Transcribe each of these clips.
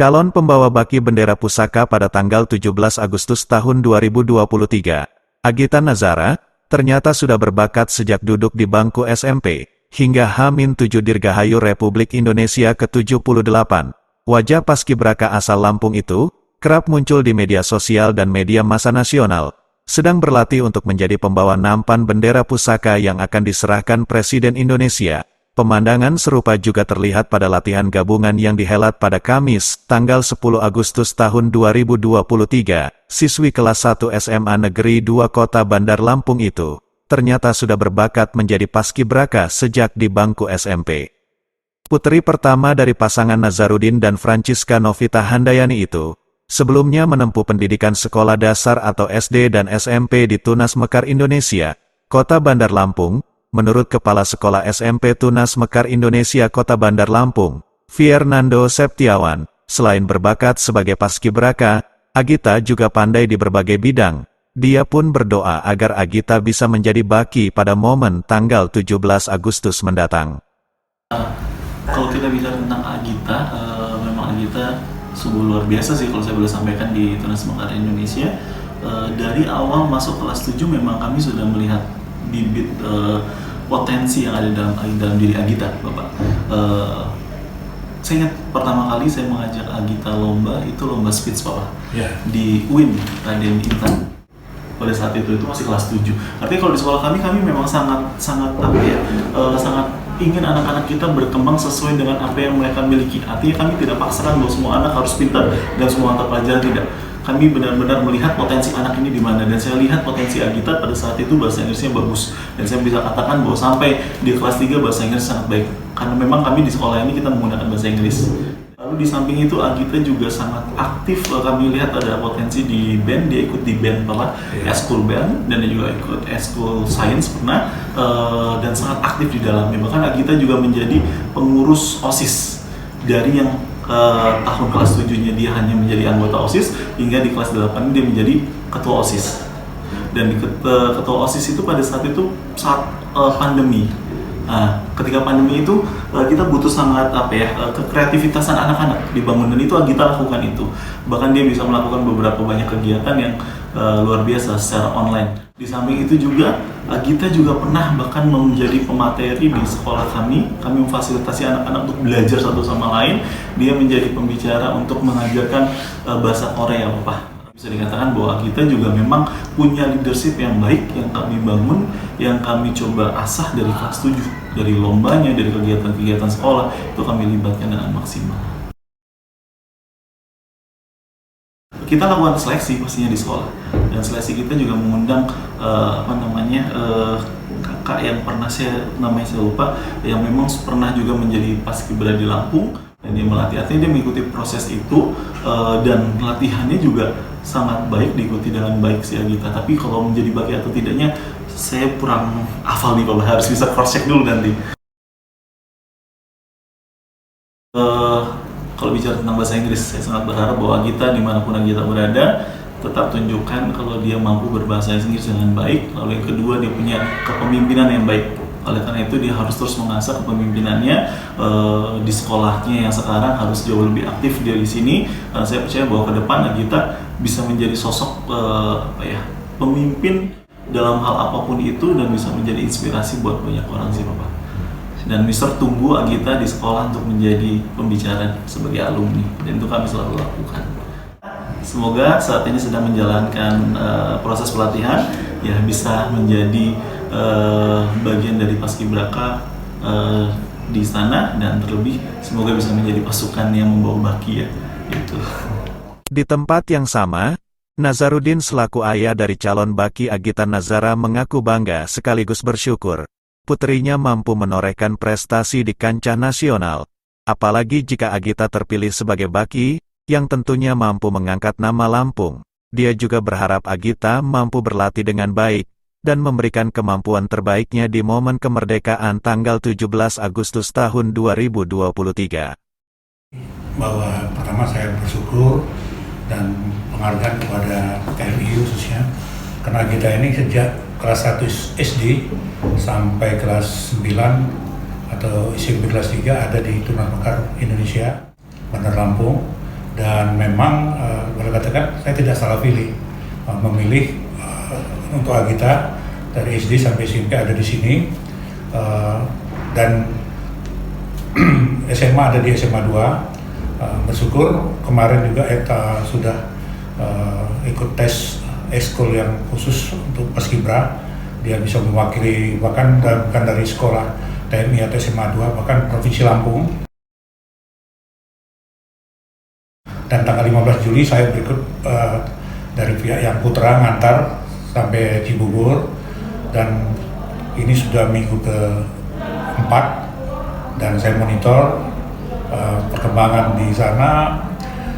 Calon pembawa baki bendera pusaka pada tanggal 17 Agustus tahun 2023, Agita Nazara, ternyata sudah berbakat sejak duduk di bangku SMP, hingga H-7 Dirgahayu Republik Indonesia ke-78. Wajah paskibraka asal Lampung itu, kerap muncul di media sosial dan media massa nasional, sedang berlatih untuk menjadi pembawa nampan bendera pusaka yang akan diserahkan Presiden Indonesia. Pemandangan serupa juga terlihat pada latihan gabungan yang dihelat pada Kamis, tanggal 10 Agustus tahun 2023. Siswi kelas 1 SMA Negeri 2 Kota Bandar Lampung itu, ternyata sudah berbakat menjadi paskibraka sejak di bangku SMP. Putri pertama dari pasangan Nazarudin dan Francisca Novita Handayani itu, sebelumnya menempuh pendidikan sekolah dasar atau SD dan SMP di Tunas Mekar Indonesia, Kota Bandar Lampung. Menurut Kepala Sekolah SMP Tunas Mekar Indonesia Kota Bandar Lampung, Fernando Septiawan, selain berbakat sebagai paskibraka, Agita juga pandai di berbagai bidang. Dia pun berdoa agar Agita bisa menjadi baki pada momen tanggal 17 Agustus mendatang. Kalau kita bicara tentang Agita, memang Agita sungguh luar biasa sih kalau saya boleh sampaikan di Tunas Mekar Indonesia. Dari awal masuk kelas 7 memang kami sudah melihat bibit potensi yang ada dalam diri Agita, Bapak. Saya ingat pertama kali saya mengajak Agita lomba, itu lomba speech, Bapak. Di UIN, Raden Intan. Pada saat itu masih kelas 7. Artinya kalau di sekolah kami memang sangat ingin anak-anak kita berkembang sesuai dengan apa yang mereka miliki. Artinya kami tidak paksakan bahwa semua anak harus pintar dan semua mata pelajaran, tidak. Kami benar-benar melihat potensi anak ini di mana, dan saya lihat potensi Agita pada saat itu bahasa Inggrisnya bagus, dan saya bisa katakan bahwa sampai di kelas 3 bahasa Inggris sangat baik, karena memang kami di sekolah ini kita menggunakan bahasa Inggris. Lalu di samping itu Agita juga sangat aktif, kami lihat ada potensi di band, dia ikut di band Eskul Band, dan dia juga ikut Eskul Science pernah, dan sangat aktif di dalamnya. Bahkan Agita juga menjadi pengurus OSIS dari yang tahun kelas 7-nya dia hanya menjadi anggota OSIS, hingga di kelas 8 dia menjadi ketua OSIS. Dan di ketua OSIS itu pada saat saat pandemi. Nah, ketika pandemi itu kita butuh sangat kekreativitasan anak-anak dibangun, dan itu Agita lakukan itu. Bahkan dia bisa melakukan beberapa banyak kegiatan yang luar biasa secara online. Di samping itu juga Agita juga pernah bahkan menjadi pemateri di sekolah kami memfasilitasi anak-anak untuk belajar satu sama lain. Dia menjadi pembicara untuk mengajarkan bahasa Korea, Bapak. Bisa dikatakan bahwa Agita juga memang punya leadership yang baik yang kami bangun, yang kami coba asah dari kelas 7, dari lombanya, dari kegiatan-kegiatan sekolah, itu kami libatkan dengan maksimal. Kita lakukan seleksi pastinya di sekolah, dan seleksi kita juga mengundang kakak yang pernah saya lupa, yang memang pernah juga menjadi paskibra di Lampung, dan dia melatih. Artinya dia mengikuti proses itu, dan latihannya juga sangat baik, diikuti dengan baik si Agita. Tapi kalau menjadi baki atau tidaknya saya kurang hafal nih, Bapak, harus bisa cross check dulu nanti. Kalau bicara tentang bahasa Inggris, saya sangat berharap bahwa Agita dimanapun Agita berada, tetap tunjukkan kalau dia mampu berbahasa Inggris dengan baik. Lalu yang kedua, dia punya kepemimpinan yang baik. Oleh karena itu dia harus terus mengasah kepemimpinannya di sekolahnya yang sekarang, harus jauh lebih aktif dia di sini. Saya percaya bahwa ke depan Agita bisa menjadi sosok pemimpin dalam hal apapun itu, dan bisa menjadi inspirasi buat banyak orang sih, Bapak. Dan Mister tunggu Agita di sekolah untuk menjadi pembicara sebagai alumni, dan itu kami selalu lakukan. Semoga saat ini sedang menjalankan proses pelatihan, ya bisa menjadi bagian dari paskibraka di sana, dan terlebih semoga bisa menjadi pasukan yang membawa baki, ya gitu. Di tempat yang sama, Nazarudin selaku ayah dari calon baki Agita Nazara mengaku bangga sekaligus bersyukur putrinya mampu menorehkan prestasi di kancah nasional, apalagi jika Agita terpilih sebagai baki, yang tentunya mampu mengangkat nama Lampung. Dia juga berharap Agita mampu berlatih dengan baik, dan memberikan kemampuan terbaiknya di momen kemerdekaan tanggal 17 Agustus tahun 2023. Bahwa pertama saya bersyukur dan penghargaan kepada TNI khususnya, karena Agita ini sejak kelas 1 SD sampai kelas 9 atau SMP kelas 3 ada di Tunas Mekar Indonesia, Bandar Lampung. Dan memang boleh katakan saya tidak salah pilih memilih untuk Agita dari SD sampai SMP ada di sini, dan SMA ada di SMA 2. Bersyukur kemarin juga Eta sudah ikut tes ekskul yang khusus untuk Paskibra. Dia bisa mewakili bahkan bukan dari sekolah TNI atau SMA 2, bahkan Provinsi Lampung. Dan tanggal 15 Juli saya berikut dari pihak yang Putra ngantar sampai Cibubur, dan ini sudah minggu ke-4 dan saya monitor perkembangan di sana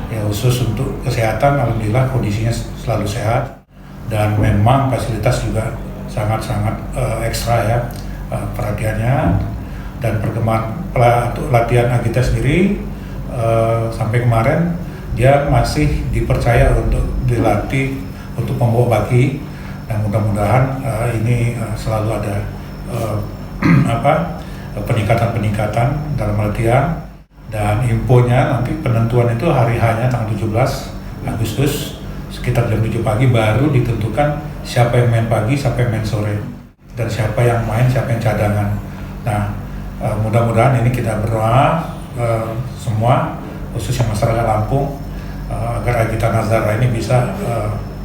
ya, khusus untuk kesehatan. Alhamdulillah kondisinya selalu sehat dan memang fasilitas juga sangat-sangat ekstra ya perhatiannya. Dan perkembangan untuk latihan Agita sendiri sampai kemarin dia masih dipercaya untuk dilatih untuk membawa baki, dan mudah-mudahan ini selalu ada peningkatan dalam latihan. Dan infonya nanti penentuan itu hari hanya tanggal 17 Agustus sekitar jam 7 pagi baru ditentukan siapa yang main pagi, siapa yang main sore, dan siapa yang main, siapa yang cadangan. Nah, mudah-mudahan ini kita berdoa semua, khususnya masyarakat Lampung, agar Agita Nazara ini bisa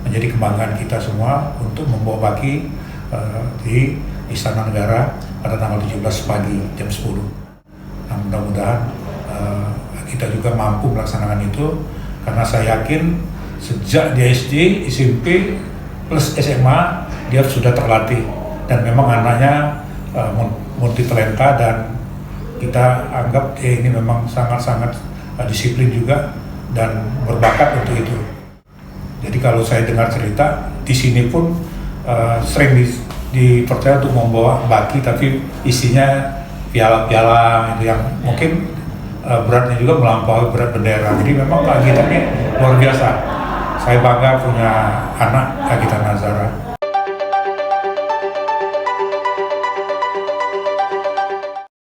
menjadi kebanggaan kita semua untuk membawa baki di Istana Negara pada tanggal 17 pagi jam 10. Nah, mudah-mudahan kita juga mampu melaksanakan itu, karena saya yakin sejak di SD, SMP, plus SMA dia sudah terlatih, dan memang anaknya multi talenta, dan kita anggap ini memang sangat-sangat disiplin juga dan berbakat untuk itu. Jadi kalau saya dengar cerita di sini pun sering dipercaya untuk membawa baki, tapi isinya piala-piala itu yang mungkin beratnya juga melampaui berat bendera. Jadi memang Agita ini luar biasa. Saya bangga punya anak Agita Nazara.